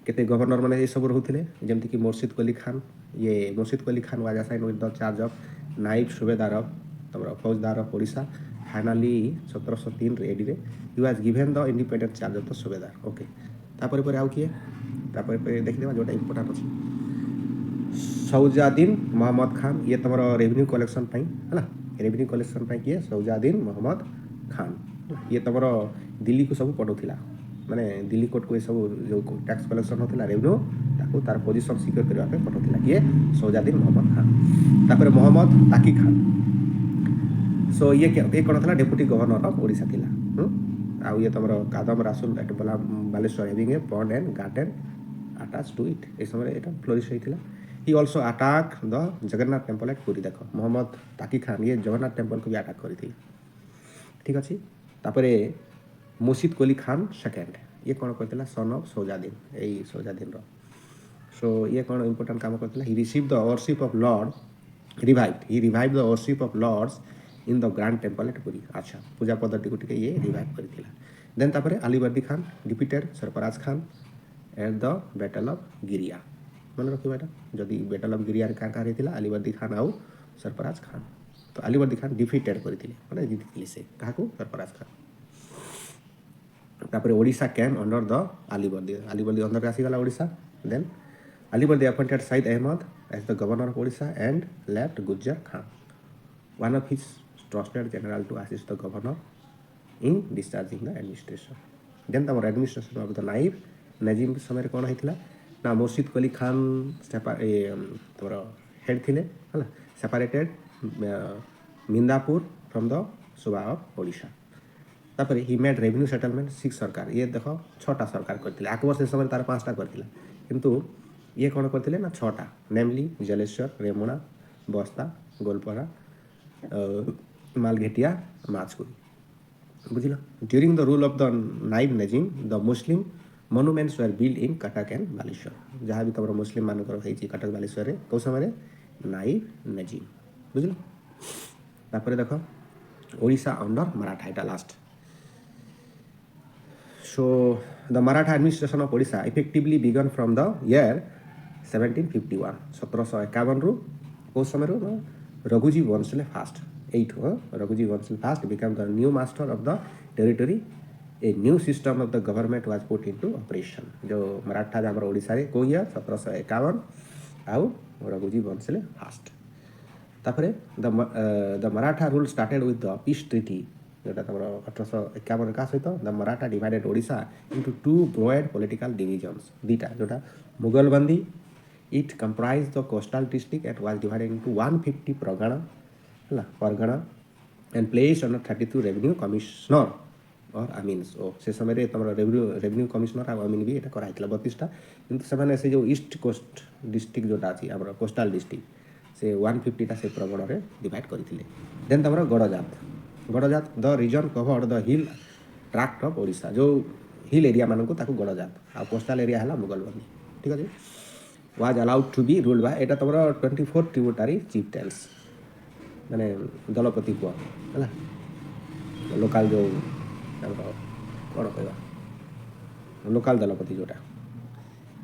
केते गवर्नर मैंने ये सब रोते जमीक मुर्शिद अली खान ये Murshid Ali Khan was assign with the charge of naib subedar of तुम faujdar of Odisha finally 1703 AD he was given the independent charge of the subedar okay तापर पर आउ किए तापर पर देखिदेवा जोटा इंपोर्टेंट अच्छी सौजादीन मोहम्मद खान ये तुम रेवेन्यू कलेक्शन है रेवेन्यू कलेक्शन किए सौजादीन मोहम्मद खान ये तुम दिल्ली को सब पठाऊला माने दिल्ली कोर्ट को ये सब जो टैक्स कलेक्शन होता रेवेन्यू ताको तार पोजिशन सिक्योर करने पठाऊला किए सौजादीन मोहम्मद खान तापर मोहम्मद ताकी खान सो ये कौन था डेप्यूटी गवर्नर ऑफ ओडिशा थिला आउ ये तुम Kadam Rasul at Baleshwar having a pond and garden attach to it ए समय ये फ्लोरिश होता he also attack the Jagannath temple at Puri देख मोहम्मद ताकी खान ये जगन्नाथ टेम्पल को भी अटैक करी ठीक अच्छे तापर मुर्शिद कुली खान सेकेंड ये कौन करता सन ऑफ सौजादीन यही सौजादीन सो ये कौन इंपोर्टेंट काम करता he receive the worship of lord revive the worship of lords in the grand temple at Puri अच्छा पूजा पद्धति को टिके ये रिवाइव करथिला देन तापर Alivardi Khan defeated Sarfaraz Khan at the battle of गिरिया मन रखिबा एटा जदि बैटल ऑफ गिरिया का रहथिला अलीवर्दी खान आउ सरफराज खान तो अलीवर्दी खान डिफिटेड करथिले माने जीतिले से काको सरफराज खान तापर Odisha came under the Alivardi under आसीगला Odisha then Alivardi appointed Syed Ahmed as the governor of Odisha and left Gujjar Khan one of his trusted general to assist the governor in discharging the administration. Then the administration of the naib Najim समय कौन होता ना मुर्शिद कुली खान तुम head थे separated Midnapore from the सुबा of Odisha तापर he made revenue settlement 6 सरकार ये देख 6टा सरकार करते अकबर से समय तार 5टा करते किंतु ये कौन करते ना 6टा नेमली जलेश्वर रेमुणा बस्ता गोलपरा मालघेटिया माचकुरी बुझल during the rule of the naib nazim the Muslim monuments were build in Cuttack and Baleshwar जहाँ भी तुम मुस्लिम मानकर कटक बालेश्वर कौ समय नाइब नजीम बुझल तापर देख ओडिशा अंडर मराठा एटा last so the Maratha administration of Odisha effectively began from the year 1751 1751 रु कौ समय Raghuji Bhonsle first Raghuji Vansal first became the new master of the territory. A new system of the government was put into operation. जो मराठा जहाँ ओडिशा रे को year 1751 आउ Raghuji Bhonsle first तापरे the Maratha rule started with the peace treaty जोटा तुम 1851 का सहित the Maratha divided Odisha into 2 broad political divisions दीटा जोटा Mughalbandi it comprise the coastal district it was divided into 150 pargana and place under 32 revenue commissioner और आमीन्स ओ से समय तुम रेवेन्यू कमिश्नर और आमीन भी ये कराई 32टा किंतु से जो ईस्ट कोस्ट डिस्ट्रिक्ट जोटा अच्छी आम कोस्टाल डिस्ट्रिक्ट से 150टा से प्रगण में डिवाइड करते देन तुम Garhjat the region covered the hill tract of Odisha जो हिल एरिया मानक गड़जात आ कोस्टाल एरिया है मुगल बंदी ठीक है was allowed to be ruled by एटा तुम 24 ट्रिब्यूटरी चिफ्टेन्स माने दलपति को है लोकल जो कौन कह लोकल दलपति जोटा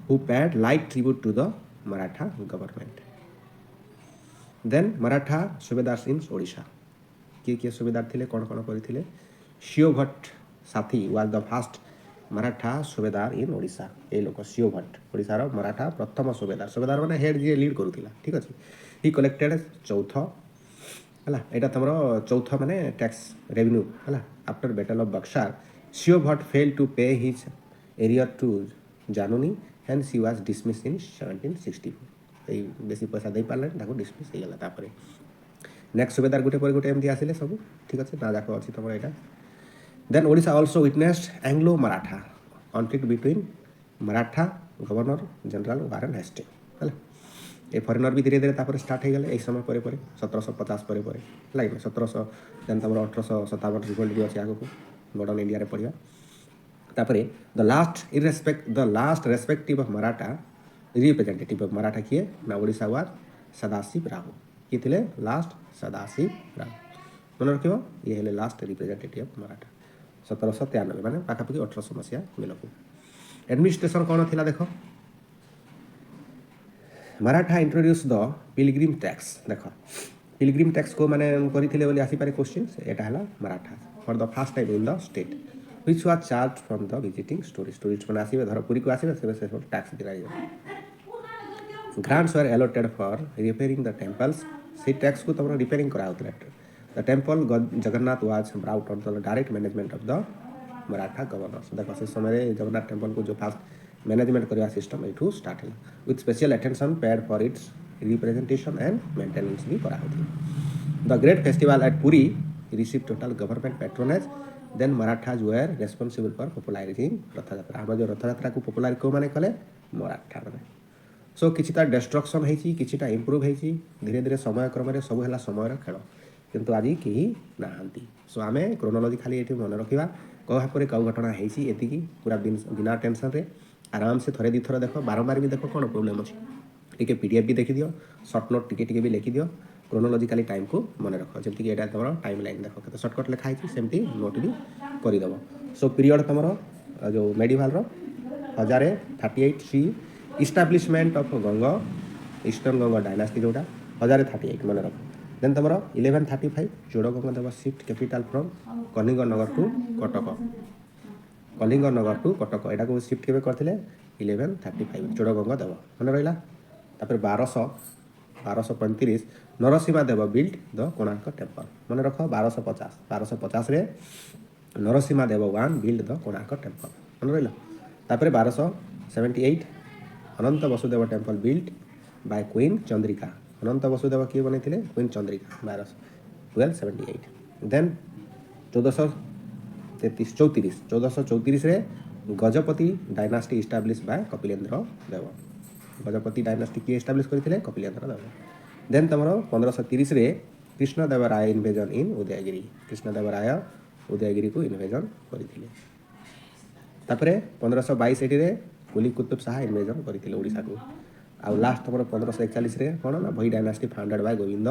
who paid light tribute to the Maratha government then Maratha subedars in Odisha किए सुबेदार थे कौन कौन करते Shiv Bhatt Sathe was the first Maratha subedar in Odisha ये लोक शिव भट्ट ओडिशार मराठा प्रथम सुबेदार मैंने हेड जी लीड करूला ठीक अच्छे ही कलेक्टेड चौथ है यहाँ तुम चौथ माने टैक्स रेवेन्यू है after battle of Buxar Shiv Bhatt fail to pay his arrear to Janoji and he was dismiss in 1764 बेसी पैसा दे पारे डिसमिस हो गला नेक्स्ट सुबेदार गोटे पर गोटे एमती आसिले सब ठीक अच्छे ना जाक अच्छी तुम यहाँ then Odisha also witnessed Anglo Maratha conflict between Maratha governor general Warren Hastings है ये फरेनर भी धीरे धीरे तापर स्टार्ट हो गए यही समय पर 1750 पर लगे 1700 देन तुम 1857 रिवोल्ट भी अच्छे आगे मॉडर्न इंडिया रे पढ़िया तापर the last respective of Maratha representative of Maratha किए ना ओडिशा वाज सदाशिव राव किए थे लास्ट सदाशिव राव मन रख ये है लास्ट रिप्रेजेंटेटिव ऑफ मराठा 1793 माने पाखापाखि 1800 मसीहा बेलू एडमिनिस्ट्रेशन कौन थी देख Maratha introduce the Pilgrim tax देख पिलग्रिम टैक्स को मैंने करते आसीपे क्वेश्चन यहाँ है Maratha for the first time in the state which was charged from the visiting tourist ମାନେ ଆସିବେ ଧର ପୁରୀକୁ ଆସିବେ ସେ ସବୁ ଟ୍ୟାକ୍ସ ଦିଆଯିବ। grants were allotted for repairing the temples ସେଇ ଟ୍ୟାକ୍ସକୁ ତୁମର ରିପେୟାରିଂ କରାହେଉଥିଲା। the temple Jagannath was brought under the direct management of the Maratha governors ଦେଖ ସେ ସମୟରେ ଜଗନ୍ନାଥ ଟେମ୍ପଲକୁ ଯେଉଁ ଫାଷ୍ଟ ମ୍ୟାନେଜମେଣ୍ଟ କରିବା ସିଷ୍ଟମ୍ ଏଇଠୁ ଷ୍ଟାର୍ଟ ହେଲା with special attention paid for its representation and maintenance ବି କରାହେଉଥିଲା। the great festival at Puri received total government patronage then Marathas were responsible for popularizing Rathyatra ଆମର ଯେଉଁ ରଥଯାତ୍ରାକୁ ପପୁଲାର କେଉଁମାନେ କଲେ ମରାଠା ମାନେ। ସୋ କିଛିଟା ଡେଷ୍ଟ୍ରକ୍ସନ୍ ହେଇଛି କିଛିଟା ଇମ୍ପ୍ରୁଭ୍ ହେଇଛି ଧୀରେ ଧୀରେ ସମୟ କ୍ରମରେ ସବୁ ହେଲା ସମୟର ଖେଳ କିନ୍ତୁ ଆଜି କେହି ନାହାନ୍ତି। ସୋ ଆମେ କ୍ରୋନୋଲୋଜିକାଲି ଏଠି ମନେ ରଖିବା କେଉଁ ପରେ କେଉଁ ଘଟଣା ହେଇଛି ଏତିକି ପୁରା ବିନା ଟେନସନ୍ରେ ଆରାମସେ ଥରେ ଦୁଇ ଥର ଦେଖ ବାରମ୍ବାର ବି ଦେଖ କ'ଣ ପ୍ରୋବ୍ଲେମ୍ ଅଛି ଟିକେ PDF ବି ଦେଖିଦିଅ ସର୍ଟ ନୋଟ୍ ଟିକେ ଟିକେ ବି ଲେଖିଦିଅ କ୍ରୋନୋଲୋଜିକାଲି ଟାଇମ୍କୁ ମନେ ରଖ ଯେମିତିକି ଏଇଟା ତୁମର ଟାଇମ୍ ଲାଇନ୍ ଦେଖ କେତେ ସର୍ଟକଟ୍ ଲେଖା ହେଇଛି ସେମିତି ନୋଟ୍ ବି କରିଦେବ। ସୋ ପିରିୟଡ଼ ତୁମର ଯେଉଁ ମେଡିଭାଲର 1038 ସି establishment of Ganga eastern Ganga dynasty ଯେଉଁଟା 1038 ମନେ ରଖ। ଦେନ୍ ତୁମର 1135 Chodaganga Dev shift capital from Kalinganagar to Cuttack Kalinganagar to Cuttack ଏଇଟାକୁ ସିଫ୍ଟ କେବେ କରିଥିଲେ 1135 ଚୋଡ଼ଗଙ୍ଗ ଦେବ ମନେ ରହିଲା। ତାପରେ 1235 Narasimha Dev build the Konark temple ମନେ ରଖ 1250ରେ Narasimha Dev one build the Konark temple ମନେ ରହିଲା। ତାପରେ 1278 Ananta Vasudev temple build by queen Chandrika Ananta Vasudev କିଏ ବନେଇଥିଲେ କୁଇନ୍ ଚନ୍ଦ୍ରିକା 1278 ଦେନ୍ 1434ରେ Gajapati dynasty establish by Kapilendra Dev Gajapati dynasty କିଏ ଇଷ୍ଟାବ୍ଲିଶ କରିଥିଲେ କପିଲେନ୍ଦ୍ର ଦେବ। ଦେନ୍ ତୁମର 1530ରେ କୃଷ୍ଣଦେବରାୟ ଇନଭେଜନ୍ ଇନ୍ ଉଦୟଗିରି କୃଷ୍ଣଦେବରାୟ ଉଦୟଗିରିକୁ ଇନଭେଜନ୍ କରିଥିଲେ। ତାପରେ 1562ରେ କୁଲି କୁତୁବ ଶାହା ଇନଭେଜନ୍ କରିଥିଲେ ଓଡ଼ିଶାକୁ। ଆଉ ଲାଷ୍ଟ ତୁମର 1541ରେ କ'ଣ ନା Bhoi dynasty founded by Govind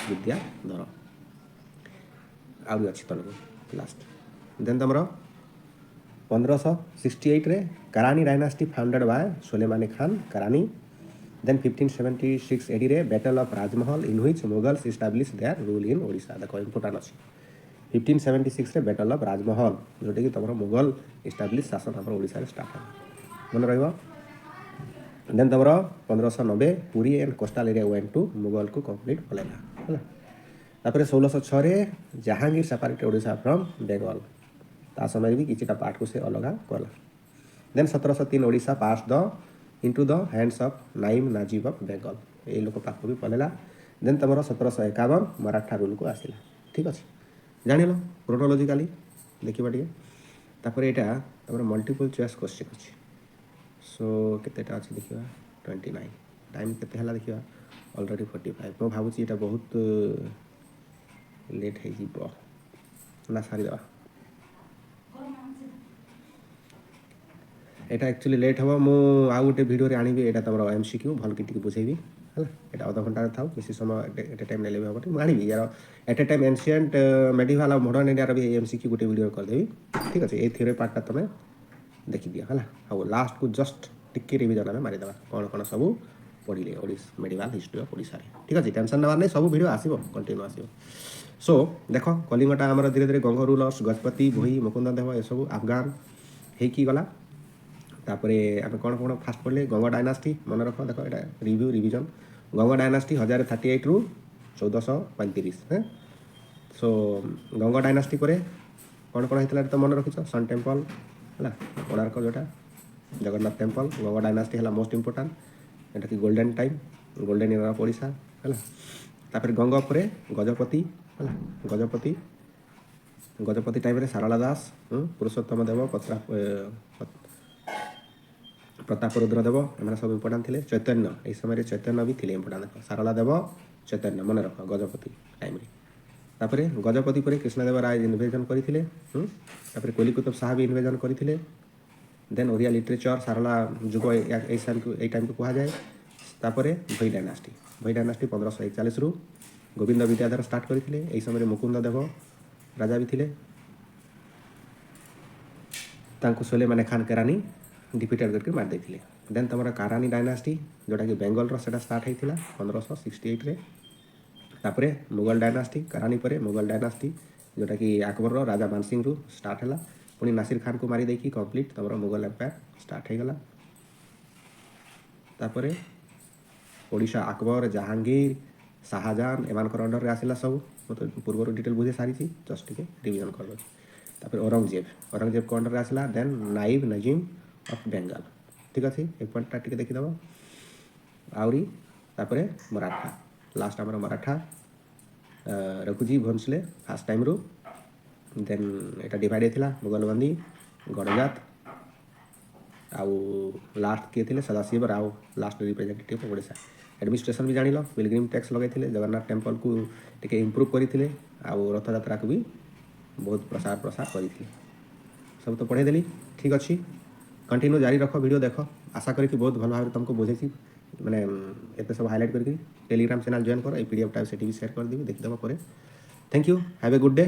Vidyadhar ଆହୁରି ଅଛି ତଳକୁ ଲାଷ୍ଟ। ଦେନ୍ ତୁମର 1568ରେ Karrani dynasty founded by Sulaimani Khan Karrani. Then 1576 ADରେ battle of Rajmahal in which Mughals establish their rule in Odisha ଦେଖ ଇମ୍ପୋର୍ଟାଣ୍ଟ ଅଛି 1576ରେ ବ୍ୟାଟଲ୍ ଅଫ୍ ରାଜମହଲ ଯେଉଁଟାକି ତୁମର ମୁଗଲ ଇଷ୍ଟାବ୍ଲିଶ ଶାସନ ଆମର ଓଡ଼ିଶାରେ ଷ୍ଟାର୍ଟ ହେଲା ମନେ ରହିବ। ଦେନ୍ ତୁମର 1590 Puri and coastal area went to ମୁଗଲକୁ କମ୍ପ୍ଲିଟ୍ ପଳେଇଲା ହେଲା। ତାପରେ 1606ରେ ଜାହାଙ୍ଗୀର ସେପାରେଟ୍ ଓଡ଼ିଶା ଫ୍ରମ୍ ବେଙ୍ଗଲ ତା ସମୟରେ ବି କିଛିଟା ପାର୍ଟକୁ ସେ ଅଲଗା କଲା। Then 1703 Odisha pass into the hands of naib nazim of Bengal ଏଇ ଲୋକ ପାଖକୁ ବି ପଳେଇଲା। ଦେନ୍ ତୁମର 1751 ମରାଠା ରୁଲ୍କୁ ଆସିଲା ଠିକ୍ ଅଛି ଜାଣିଲ କ୍ରୋନୋଲୋଜିକାଲି ଦେଖିବା ଟିକେ। ତାପରେ ଏଇଟା ତାପରେ ମଲ୍ଟିପଲ୍ ଚଏସ୍ କ୍ୱେଶ୍ଚିନ୍ ଅଛି। ସୋ କେତେଟା ଅଛି ଦେଖିବା 29 ଟାଇମ୍ କେତେ ହେଲା ଦେଖିବା ଅଲରେଡ଼ି 45 ମୁଁ ଭାବୁଛି ଏଇଟା ବହୁତ ଲେଟ୍ ହେଇଯିବ ନା ସାରିଦେବା এটা ଆକ୍ଚୁଆଲି ଲେଟ୍ ହେବ ମୁଁ ଆଉ ଗୋଟେ ଭିଡ଼ିଓରେ ଆଣିବି ଏଇଟା ତୁମର MCQ ଭଲକି ଟିକେ ବୁଝେଇବି ହେଲା। ଏଇଟା ଅଧଘଣ୍ଟାରେ ଥାଉ ବେଶୀ ସମୟ ଏଟ୍ ଏ ଟାଇମ୍ ନେଲେ ବି ହେବନି ମୁଁ ଆଣିବି ୟାର ଏଟ୍ ଏ ଟାଇମ୍ ଏନ୍ସିଏଣ୍ଟ ମେଡିଭାଲ ଆଉ ମଡ଼ର୍ଣ୍ଣ ଇଣ୍ଡିଆର ବି MCQ ଗୋଟେ ଭିଡ଼ିଓ କରିଦେବି ଠିକ୍ ଅଛି। ଏଇ ଥିଓରି ପାର୍ଟଟା ତୁମେ ଦେଖିଦିଅ ହେଲା। ଆଉ ଲାଷ୍ଟକୁ ଜଷ୍ଟ ଟିକେ ରିଭିଜନ୍ ଆମେ ମାରିଦେବା କ'ଣ କ'ଣ ସବୁ ପଢ଼ିଲେ ମେଡିଭାଲ ହିଷ୍ଟ୍ରି ଅଫ୍ ଓଡ଼ିଶାରେ ଠିକ୍ ଅଛି। ଟେନସନ୍ ନେବାର ନାହିଁ ସବୁ ଭିଡ଼ିଓ ଆସିବ କଣ୍ଟିନ୍ୟୁ ଆସିବ। ସୋ ଦେଖ କଳିଙ୍ଗଟା ଆମର ଧୀରେ ଧୀରେ ଗଙ୍ଗ ରୁଲର୍ସ ଗଜପତି ଭୋଇ ମୁକୁନ୍ଦ ଦେବ ଏସବୁ ଆଫଗାନ ହେଇକି ଗଲା। ତାପରେ ଆମେ କ'ଣ କ'ଣ ଫାଷ୍ଟ ପଢ଼ିଲେ ଗଙ୍ଗ ଡାଇନାଷ୍ଟି ମନେ ରଖ ଦେଖ ଏଇଟା ରିଭିଜନ୍ ଗଙ୍ଗ ଡାଇନାଷ୍ଟି 1038ରୁ 1435 ହଁ। ସୋ ଗଙ୍ଗ ଡାଇନାଷ୍ଟି ପରେ କ'ଣ କ'ଣ ହେଇଥିଲା ତ ମନେ ରଖିଛ ସନ୍ ଟେମ୍ପଲ୍ ହେଲା କୋଣାର୍କ ଯେଉଁଟା ଜଗନ୍ନାଥ ଟେମ୍ପଲ୍ ଗଙ୍ଗ ଡାଇନାଷ୍ଟି ହେଲା ମୋଷ୍ଟ ଇମ୍ପୋର୍ଟାଣ୍ଟ ଏଟାକି golden time golden year of Odisha ହେଲା। ତାପରେ ଗଙ୍ଗ ପରେ ଗଜପତି ହେଲା ଗଜପତି ଟାଇମ୍ରେ ସାରଳା ଦାସ ପୁରୁଷୋତ୍ତମ ଦେବ ପ୍ରତାପରୁଦ୍ର ଦେବ ଏମାନେ ସବୁ ଇମ୍ପୋର୍ଟାଣ୍ଟ ଥିଲେ। ଚୈତନ୍ୟ ଏହି ସମୟରେ ଚୈତନ୍ୟ ବି ଥିଲେ ଇମ୍ପୋର୍ଟାଣ୍ଟ ଦେଖ ସାରଳା ଦେବ ଚୈତନ୍ୟ ମନେ ରଖ ଗଜପତି ଟାଇମ୍ରେ। ତାପରେ ଗଜପତି ପରେ କୃଷ୍ଣଦେବରାୟ ଇନଭେଜନ୍ କରିଥିଲେ ତାପରେ କୁଲି କୁତୁବ ଶାହା ବି ଇନଭେଜନ୍ କରିଥିଲେ। ଦେନ୍ ଓଡ଼ିଆ ଲିଟରେଚର୍ ସାରଳା ଯୁଗ ଏଇ ଟାଇମ୍କୁ କୁହାଯାଏ। ତାପରେ ଭୋଇ ଡାଇନାଷ୍ଟି 1541ରୁ ଗୋବିନ୍ଦ ବିଦ୍ୟାଧର ଷ୍ଟାର୍ଟ କରିଥିଲେ ଏହି ସମୟରେ ମୁକୁନ୍ଦ ଦେବ ରାଜା ବି ଥିଲେ ତାଙ୍କୁ ସୁଲେମାନେ ଖାନ୍ କାରାନି ଡିଫିଟେଡ୍ କରିକି ମାରି ଦେଇଥିଲେ। ଦେନ୍ ତୁମର କାରାନି ଡାଇନାଷ୍ଟି ଯେଉଁଟାକି ବେଙ୍ଗଲର ସେଇଟା ଷ୍ଟାର୍ଟ ହେଇଥିଲା 1568ରେ। ତାପରେ ମୁଗଲ ଡାଇନାଷ୍ଟି କାରାନି ପରେ ମୁଗଲ ଡାଇନାଷ୍ଟି ଯେଉଁଟାକି ଆକବରର ରାଜା ମାନସିଂରୁ ଷ୍ଟାର୍ଟ ହେଲା पुणी नासिर खान को मारी देखी कंप्लीट तुम मुगल एम्पायर स्टार्ट हो गला। तापर ओडिशा अकबर जहांगीर शाहजहान एमानकर अंडर आसला सब मतलब पूर्व डिटेल बुझे सारी जस्ट टिके रिविजन कर। तापर औरंगजेब को अंडर आसला then naib nazim of Bengal ठीक अच्छे ए पॉइंटा टिके देखीदेव आउरी तापर मराठा लास्ट आमर मराठा रघुजी भोंसले फास्ट टाइम रू देन एटा डिवाइड होता मुगलबंदी गणजात आउ लास्ट किए थे Sadashiv Rao last representative Odisha. Administration भी जानिल पिलग्रिम टैक्स लगे जगन्नाथ टेम्पल को टिके इम्प्रूव करते आउ रथयात्रा को भी बहुत प्रसार करते सब तो पढ़ेदेली ठीक अच्छी कंटिन्यू जारी रख वीडियो देख आशा करी बहुत भल भाव तुमको बुझे मैंने एत सब हाईलाइट करके टेलीग्राम चैनल जॉइन कर पीडीएफ टाइप से भी शेयर कर देवी देखीदेव पर। Thank you have a good day.